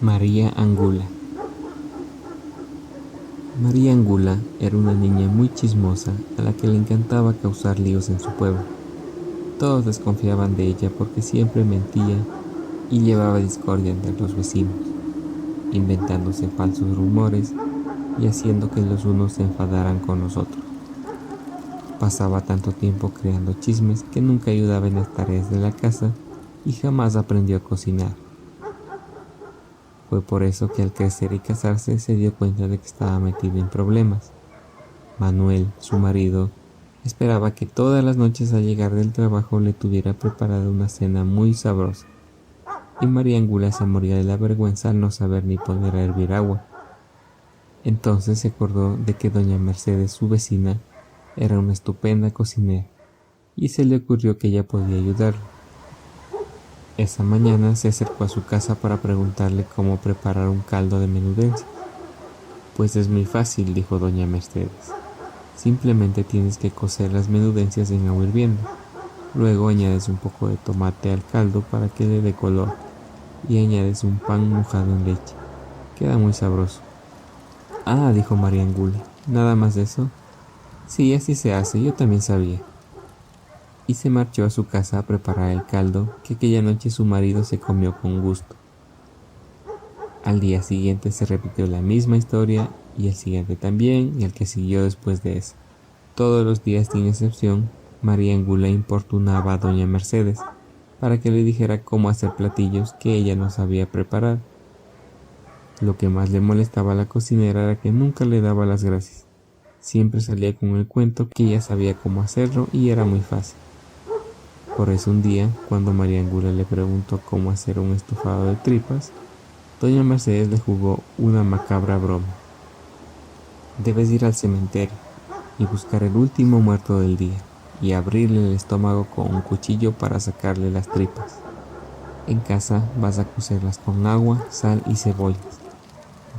María Angula. María Angula era una niña muy chismosa a la que le encantaba causar líos en su pueblo. Todos desconfiaban de ella porque siempre mentía y llevaba discordia entre los vecinos, inventándose falsos rumores y haciendo que los unos se enfadaran con los otros. Pasaba tanto tiempo creando chismes que nunca ayudaba en las tareas de la casa y jamás aprendió a cocinar. Fue por eso que al crecer y casarse se dio cuenta de que estaba metido en problemas. Manuel, su marido, esperaba que todas las noches al llegar del trabajo le tuviera preparada una cena muy sabrosa, y María Angula se moría de la vergüenza al no saber ni poner a hervir agua. Entonces se acordó de que doña Mercedes, su vecina, era una estupenda cocinera, y se le ocurrió que ella podía ayudarlo. Esa mañana se acercó a su casa para preguntarle cómo preparar un caldo de menudencia. Pues es muy fácil, dijo doña Mercedes. Simplemente tienes que cocer las menudencias en agua hirviendo. Luego añades un poco de tomate al caldo para que le dé color y añades un pan mojado en leche. Queda muy sabroso. Ah, dijo María Angula, ¿nada más de eso? Sí, así se hace, yo también sabía. Y se marchó a su casa a preparar el caldo que aquella noche su marido se comió con gusto. Al día siguiente se repitió la misma historia y el siguiente también y el que siguió después de ese. Todos los días sin excepción, María Angula importunaba a doña Mercedes para que le dijera cómo hacer platillos que ella no sabía preparar. Lo que más le molestaba a la cocinera era que nunca le daba las gracias. Siempre salía con el cuento que ella sabía cómo hacerlo y era muy fácil. Por eso un día, cuando María Angula le preguntó cómo hacer un estofado de tripas, doña Mercedes le jugó una macabra broma. Debes ir al cementerio y buscar el último muerto del día y abrirle el estómago con un cuchillo para sacarle las tripas. En casa vas a cocerlas con agua, sal y cebollas.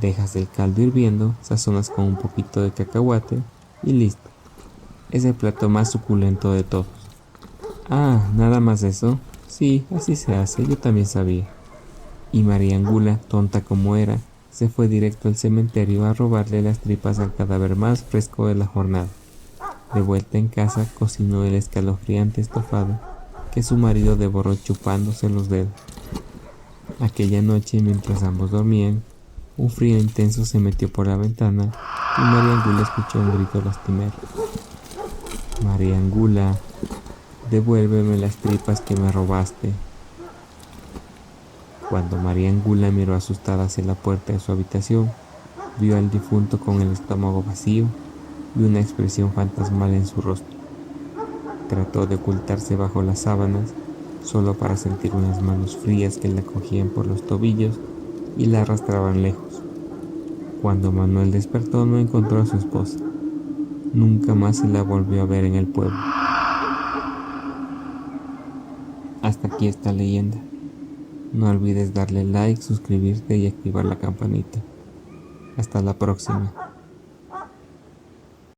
Dejas el caldo hirviendo, sazonas con un poquito de cacahuate y listo. Es el plato más suculento de todos. Ah, ¿nada más eso? Sí, así se hace, yo también sabía. Y María Angula, tonta como era, se fue directo al cementerio a robarle las tripas al cadáver más fresco de la jornada. De vuelta en casa, cocinó el escalofriante estofado que su marido devoró chupándose los dedos. Aquella noche, mientras ambos dormían, un frío intenso se metió por la ventana y María Angula escuchó un grito lastimero. María Angula, devuélveme las tripas que me robaste. Cuando María Angula miró asustada hacia la puerta de su habitación, vio al difunto con el estómago vacío y una expresión fantasmal en su rostro. Trató de ocultarse bajo las sábanas, solo para sentir unas manos frías que la cogían por los tobillos y la arrastraban lejos. Cuando Manuel despertó no encontró a su esposa. Nunca más se la volvió a ver en el pueblo. Hasta aquí esta leyenda. No olvides darle like, suscribirte y activar la campanita. Hasta la próxima.